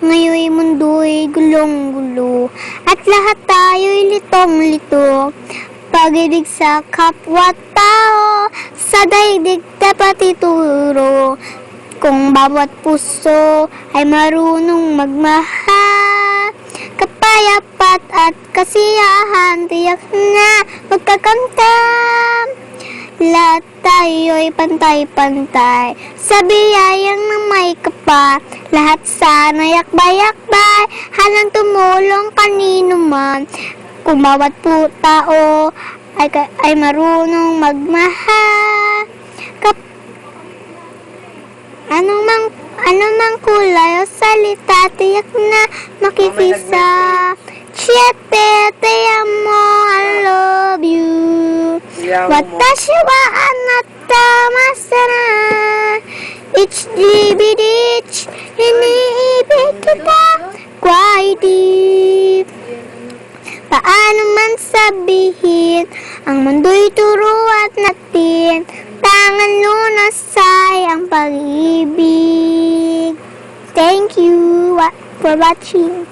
Ngayon'y mundo'y gulong-gulo, at lahat tayo'y litong-lito. Pag-ibig sa kapwa-tao, sa daigdig dapat ituro. Kung bawat puso ay marunong magmahal, kapayapat at kasiyahan, tiyak na magkakamtam. Lahat tayo'y pantay-pantay, sa biyayang ng may kapal. Lahat sana'y yakbay-yakbay, halang tumulong kanino man. Kung bawat tao ay marunong magmahal, anumang kulay o salita, tiyak na makikisa. Siete, te amo, I love you. Watashi wa anata masara. Ich iniibig kita, quite deep. Paano man sabihin, ang mundo'y turuan natin, tangan lunasay ang pag-ibig. Thank you for watching.